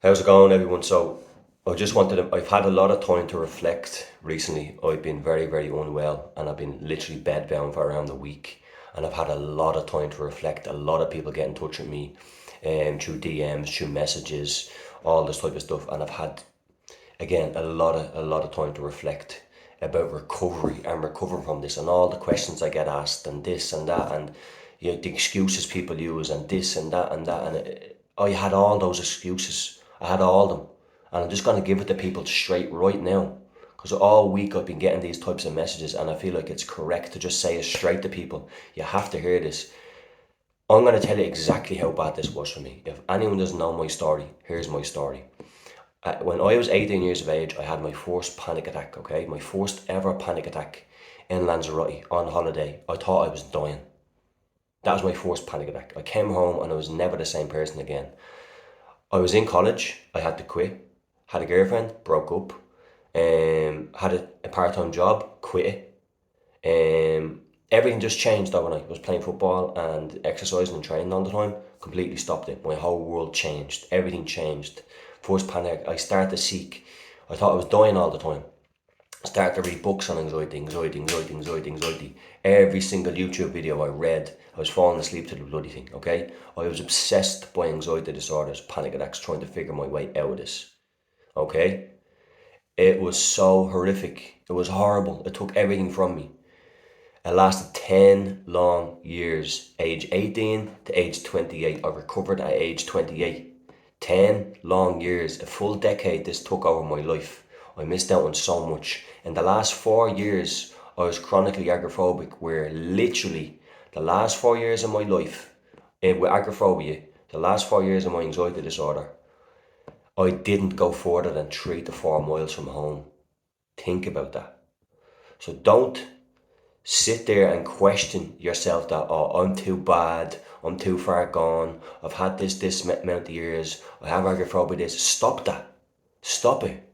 How's it going, everyone? I've had a lot of time to reflect recently. I've been very, very unwell and I've been literally bedbound for around a week. And I've had a lot of time to reflect. A lot of people get in touch with me through DMs, through messages, all this type of stuff. And I've had, again, a lot of time to reflect about recovery and recovering from this and all the questions I get asked and this and that and the excuses people use and this and that and that. I had all those excuses. I had all them. And I'm just going to give it to people straight right now. Because all week I've been getting these types of messages and I feel like it's correct to just say it straight to people. You have to hear this. I'm going to tell you exactly how bad this was for me. If anyone doesn't know my story, here's my story. When I was 18 years of age, I had my first panic attack, okay? My first ever panic attack in Lanzarote on holiday. I thought I was dying. That was my first panic attack. I came home and I was never the same person again. I was in college, I had to quit. Had a girlfriend, broke up. Had a part-time job, quit it. Everything just changed overnight. I was playing football and exercising and training all the time. Completely stopped it. My whole world changed. Everything changed. First panic, I started to seek. I thought I was dying all the time. I started to read books on anxiety. Every single YouTube video I read, I was falling asleep to the bloody thing, okay? I was obsessed by anxiety disorders, panic attacks, trying to figure my way out of this, okay? It was so horrific. It was horrible. It took everything from me. It lasted 10 long years, age 18 to age 28. I recovered at age 28. 10 long years, a full decade this took over my life. I missed out on so much. In the last 4 years, I was chronically agoraphobic, where literally the last 4 years of my life, with agoraphobia, the last 4 years of my anxiety disorder, I didn't go further than 3 to 4 miles from home. Think about that. So don't sit there and question yourself that, oh, I'm too bad, I'm too far gone, I've had this amount of years, I have agoraphobia, this. Stop that. Stop it.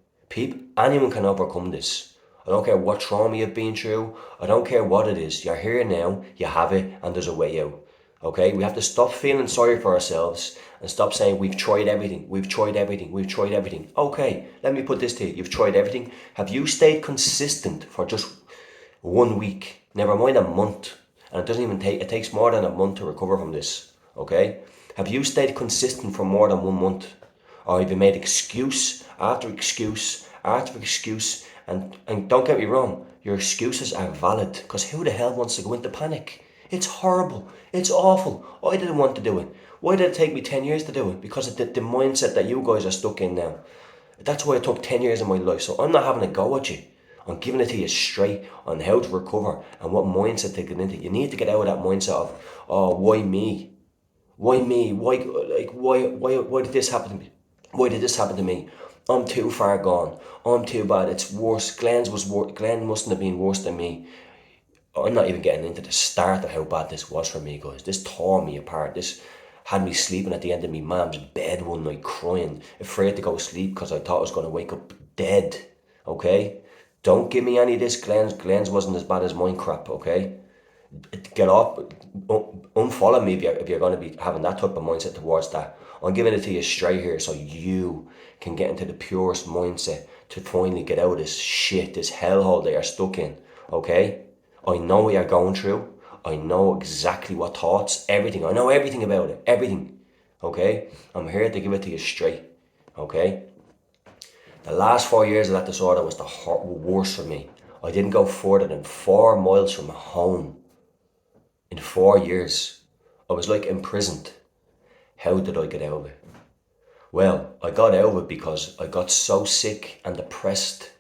Anyone can overcome this. I don't care what trauma you've been through, I don't care what it is. You're here now, you have it, and there's a way out. Okay, we have to stop feeling sorry for ourselves and stop saying we've tried everything, we've tried everything, we've tried everything. Okay, let me put this to you. You've tried everything. Have you stayed consistent for just 1 week, never mind a month, and it doesn't even take, it takes more than a month to recover from this, okay? Have you stayed consistent for more than 1 month? Or have you made excuse after excuse after excuse? And don't get me wrong, your excuses are valid, because who the hell wants to go into panic? It's horrible. It's awful. I didn't want to do it. Why did it take me 10 years to do it? Because of the mindset that you guys are stuck in now. That's why it took 10 years of my life. So I'm not having a go at you. I'm giving it to you straight on how to recover and what mindset to get into. You need to get out of that mindset of, oh, why me? Why me? Why did this happen to me? Why did this happen to me? I'm too far gone. I'm too bad. It's worse. Glenn mustn't have been worse than me. I'm not even getting into the start of how bad this was for me, guys. This tore me apart. This had me sleeping at the end of my mum's bed one night, crying, afraid to go to sleep because I thought I was going to wake up dead. Okay? Don't give me any of this Glenn's wasn't as bad as mine crap, okay? Get off, unfollow me if you're going to be having that type of mindset towards that. I'm giving it to you straight here so you can get into the purest mindset to finally get out of this shit, this hellhole that you're stuck in, okay? I know what you're going through. I know exactly what thoughts, everything. I know everything about it, everything, okay? I'm here to give it to you straight, okay? The last 4 years of that disorder was the worst for me. I didn't go further than 4 miles from home in 4 years. I was like imprisoned. How did I get out of it? Well, I got out of it because I got so sick and depressed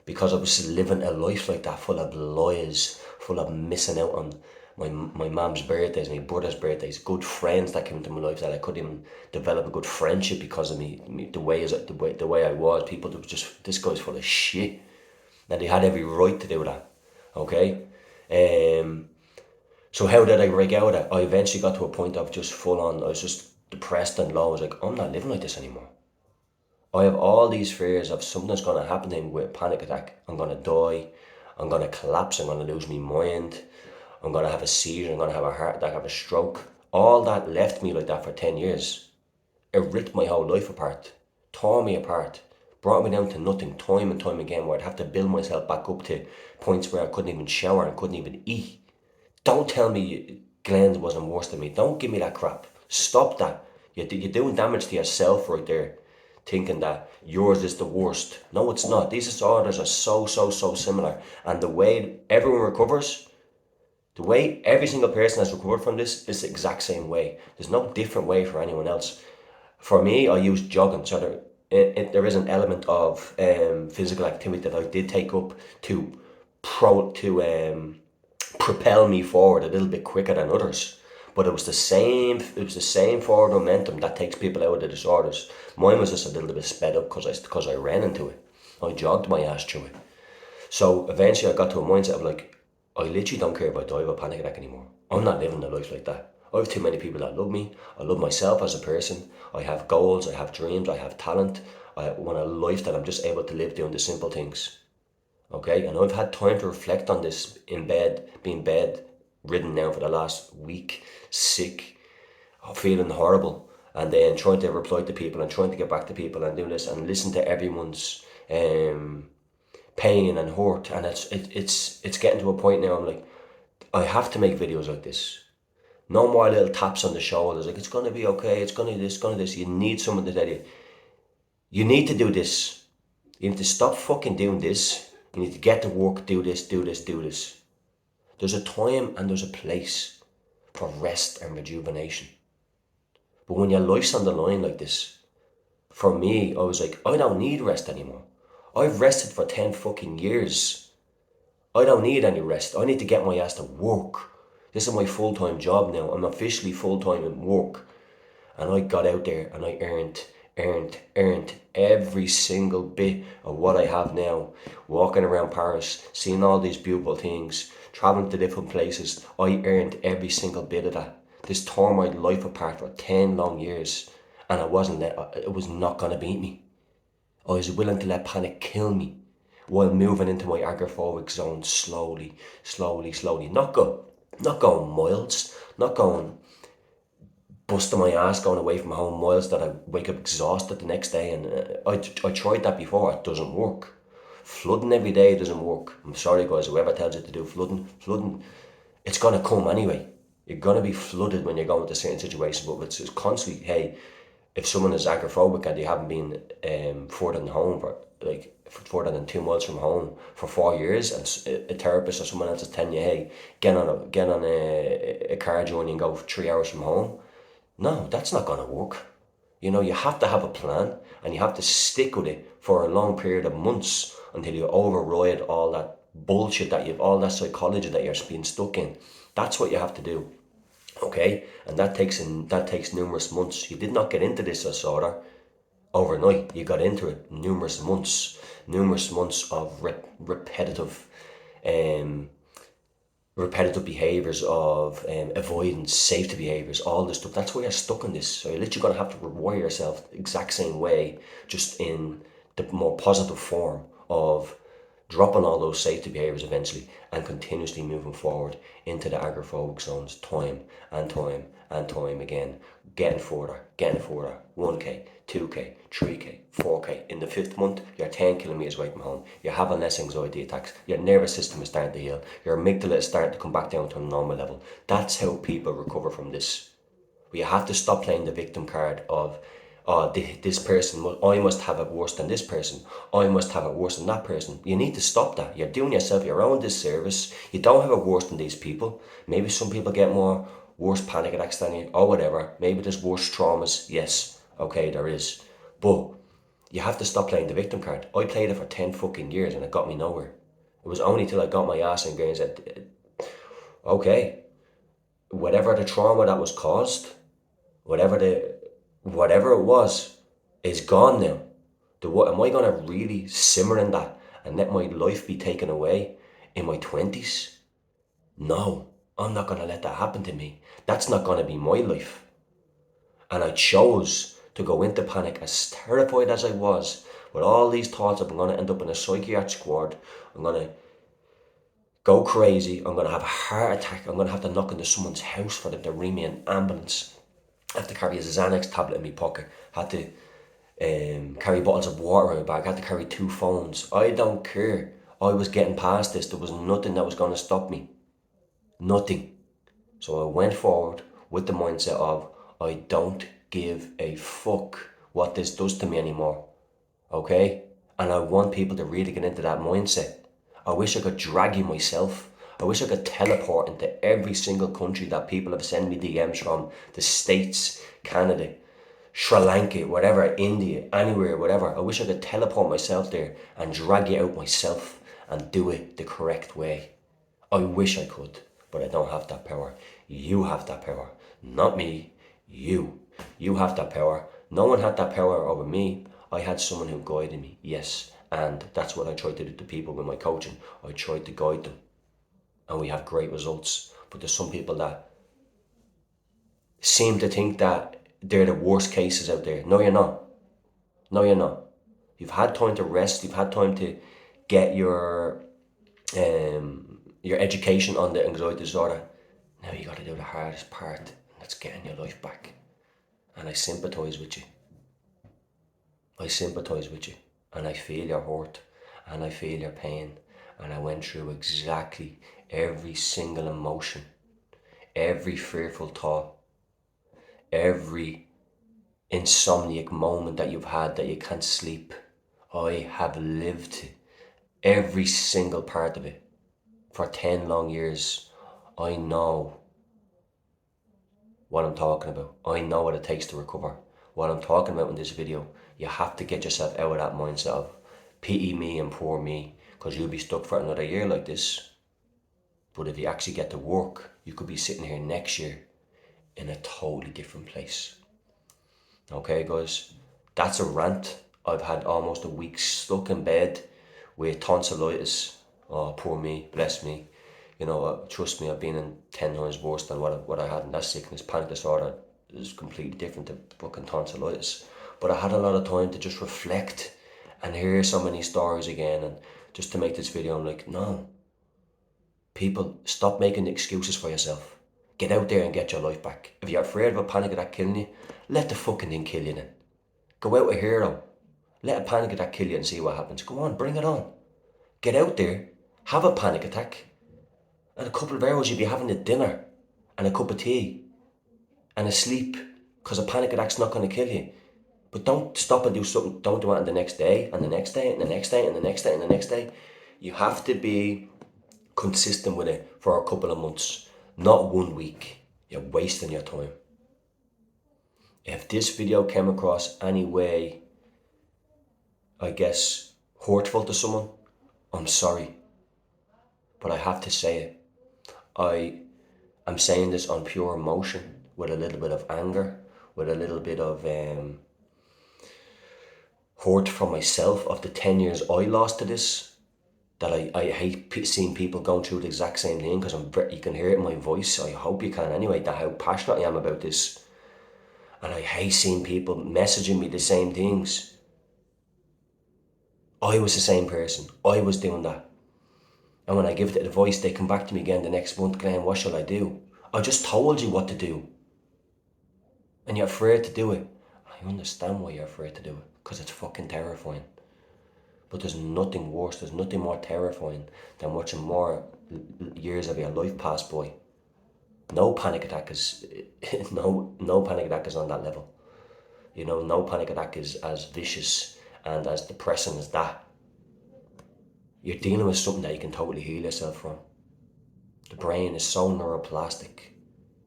because I was living a life like that, full of lies, full of missing out on my mum's birthdays, my brother's birthdays, good friends that came into my life that I couldn't even develop a good friendship because of the way I was. People that was just, this guy's full of shit. And they had every right to do that. Okay? So how did I break out of it? I eventually got to a point of just full on, I was just depressed and low. I was like, I'm not living like this anymore. I have all these fears of something's going to happen to me with a panic attack. I'm going to die. I'm going to collapse. I'm going to lose my mind. I'm going to have a seizure. I'm going to have a heart attack, have a stroke. All that left me like that for 10 years. it ripped my whole life apart, tore me apart, brought me down to nothing time and time again, where I'd have to build myself back up to points where I couldn't even shower and couldn't even eat. Don't tell me Glenn's wasn't worse than me. Don't give me that crap. Stop that. You're doing damage to yourself right there, thinking that yours is the worst. No, it's not. These disorders are so similar. And the way everyone recovers, the way every single person has recovered from this is the exact same way. There's no different way for anyone else. For me, I use jogging, so there is an element of physical activity that I did take up to propel me forward a little bit quicker than others. But it was the same forward momentum that takes people out of the disorders. Mine was just a little bit sped up because I ran into it. I jogged my ass through it. So eventually I got to a mindset of like, I literally don't care if I die of a panic attack anymore. I'm not living a life like that. I have too many people that love me. I love myself as a person. I have goals, I have dreams, I have talent. I want a life that I'm just able to live doing the simple things. Okay, and I've had time to reflect on this in bed, being bedridden now for the last week, sick, feeling horrible, and then trying to reply to people and trying to get back to people and do this and listen to everyone's pain and hurt, and it's getting to a point now. I'm like, I have to make videos like this. No more little taps on the shoulders, like it's gonna be okay, it's gonna this. You need someone to tell you, you need to do this. You need to stop fucking doing this. You need to get to work, do this, do this, do this. There's a time and there's a place for rest and rejuvenation. But when your life's on the line like this, for me, I was like, I don't need rest anymore. I've rested for 10 fucking years. I don't need any rest. I need to get my ass to work. This is my full-time job now. I'm officially full-time in work. And I got out there and I earned every single bit of what I have now. Walking around Paris, seeing all these beautiful things, traveling to different places. I earned every single bit of that. This tore my life apart for 10 long years. And it was not going to beat me. I was willing to let panic kill me while moving into my agoraphobic zone slowly. Not going miles, not going busting my ass going away from home miles that I wake up exhausted the next day. And I tried that before. It doesn't work. Flooding every day doesn't work. I'm sorry guys, whoever tells you to do flooding, it's going to come anyway. You're going to be flooded when you're going into certain situations, but it's constantly, hey, if someone is agoraphobic and they haven't been further than home further than 2 miles from home for 4 years, and a therapist or someone else is telling you, hey, get on a car journey and go 3 hours from home. No, that's not going to work. You know, you have to have a plan and you have to stick with it for a long period of months until you override all that bullshit all that psychology that you're being stuck in. That's what you have to do. Okay, and that takes numerous months. You did not get into this disorder overnight. You got into it numerous months of repetitive behaviors, of avoidance, safety behaviors, all this stuff. That's why you're stuck in this. So you're literally going to have to rewire yourself the exact same way, just in the more positive form of dropping all those safety behaviors eventually and continuously moving forward into the agoraphobic zones time and time again, getting further, 1k, 2k, 3k, 4k. In the 5th month, you're 10 kilometers away from home. You're having less anxiety attacks. Your nervous system is starting to heal. Your amygdala is starting to come back down to a normal level. That's how people recover from this. We have to stop playing the victim card of, oh, this person, I must have it worse than this person. I must have it worse than that person. You need to stop that. You're doing yourself your own disservice. You don't have it worse than these people. Maybe some people get worse panic attacks than you, or whatever. Maybe there's worse traumas. Yes, okay, there is. But you have to stop playing the victim card. I played it for 10 fucking years and it got me nowhere. It was only till I got my ass in gear and said, okay, whatever the trauma that was caused, whatever it was, is gone now. Am I going to really simmer in that and let my life be taken away in my 20s? No, I'm not going to let that happen to me. That's not going to be my life. And I chose to go into panic, as terrified as I was, with all these thoughts of I'm going to end up in a psychiatric ward, I'm going to go crazy, I'm going to have a heart attack, I'm going to have to knock into someone's house for them to ring me an ambulance. had to carry a Xanax tablet in my pocket, had to carry bottles of water in my bag, had to carry 2 phones. I don't care. I was getting past this. There was nothing that was going to stop me. Nothing. So I went forward with the mindset of, I don't give a fuck what this does to me anymore. Okay? And I want people to really get into that mindset. I wish I could drag you myself. I wish I could teleport into every single country that people have sent me DMs from. The States, Canada, Sri Lanka, whatever, India, anywhere, whatever. I wish I could teleport myself there and drag you out myself and do it the correct way. I wish I could, but I don't have that power. You have that power. Not me. You. You have that power. No one had that power over me. I had someone who guided me, yes. And that's what I tried to do to people with my coaching. I tried to guide them. And we have great results. But there's some people that seem to think that they're the worst cases out there. No, you're not. No, you're not. You've had time to rest. You've had time to get your education on the anxiety disorder. Now you got to do the hardest part, and that's getting your life back. And I sympathise with you. I sympathise with you, and I feel your hurt, and I feel your pain, and I went through exactly every single emotion, every fearful thought, every insomniac moment that you've had that you can't sleep. I have lived every single part of it for 10 long years. I know what I'm talking about. I know what it takes to recover. What I'm talking about in this video, you have to get yourself out of that mindset of pity me and poor me, because you'll be stuck for another year like this. But if you actually get to work, you could be sitting here next year in a totally different place. Okay, guys, that's a rant. I've had almost a week stuck in bed with tonsillitis. Oh, poor me, bless me. You know, trust me, I've been in 10 times worse than what I had in that sickness. Panic disorder is completely different to fucking tonsillitis. But I had a lot of time to just reflect and hear so many stories again, and just to make this video, I'm like, no. People, stop making excuses for yourself. Get out there and get your life back. If you're afraid of a panic attack killing you, let the fucking thing kill you then. Go out a hero. Let a panic attack kill you and see what happens. Go on, bring it on. Get out there, have a panic attack. In a couple of hours you'll be having a dinner and a cup of tea and a sleep, because a panic attack's not going to kill you. But don't stop and do something. Don't do it on the next day and the next day and the next day and the next day and the next day. You have to be consistent with it for a couple of months, not 1 week. You're wasting your time. If this video came across any way, I guess, hurtful to someone, I'm sorry. But I have to say it. I'm saying this on pure emotion, with a little bit of anger, with a little bit of hurt from myself of the 10 years I lost to this. That I hate seeing people going through the exact same thing, because you can hear it in my voice. I hope you can anyway, that how passionate I am about this. And I hate seeing people messaging me the same things. I was the same person. I was doing that. And when I give it advice, they come back to me again the next month, Glenn, what shall I do? I just told you what to do. And you're afraid to do it. I understand why you're afraid to do it, because it's fucking terrifying. But there's nothing worse, there's nothing more terrifying than watching more years of your life pass by. No panic attack is no panic attack is on that level. You know, no panic attack is as vicious and as depressing as that. You're dealing with something that you can totally heal yourself from. The brain is so neuroplastic.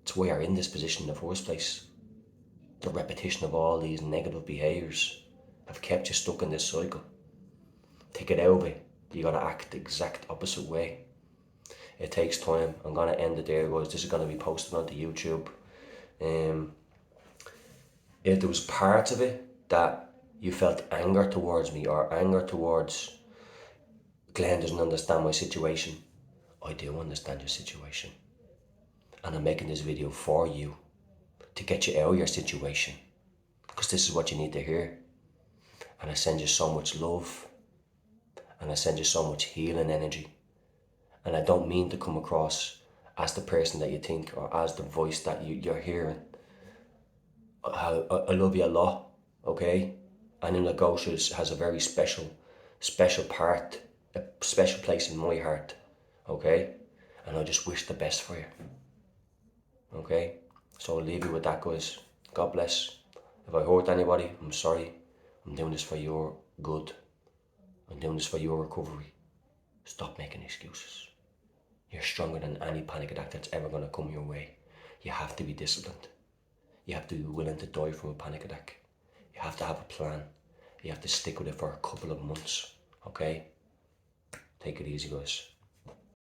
It's why you're in this position in the first place. The repetition of all these negative behaviours have kept you stuck in this cycle. To get out of it, you gotta act the exact opposite way. It takes time. I'm gonna end it there, guys. This is gonna be posted onto YouTube. If there was parts of it that you felt anger towards me, or anger towards Glenn doesn't understand my situation, I do understand your situation. And I'm making this video for you, to get you out of your situation, because this is what you need to hear. And I send you so much love, and I send you so much healing energy. And I don't mean to come across as the person that you think, or as the voice that you're hearing. I love you a lot, okay? And Agoraphobia has a very special part, a special place in my heart, okay? And I just wish the best for you, okay? So I'll leave you with that, guys. God bless. If I hurt anybody, I'm sorry. I'm doing this for your good. I'm doing this for your recovery. Stop making excuses. You're stronger than any panic attack that's ever going to come your way. You have to be disciplined. You have to be willing to die from a panic attack. You have to have a plan. You have to stick with it for a couple of months, okay? Take it easy, guys.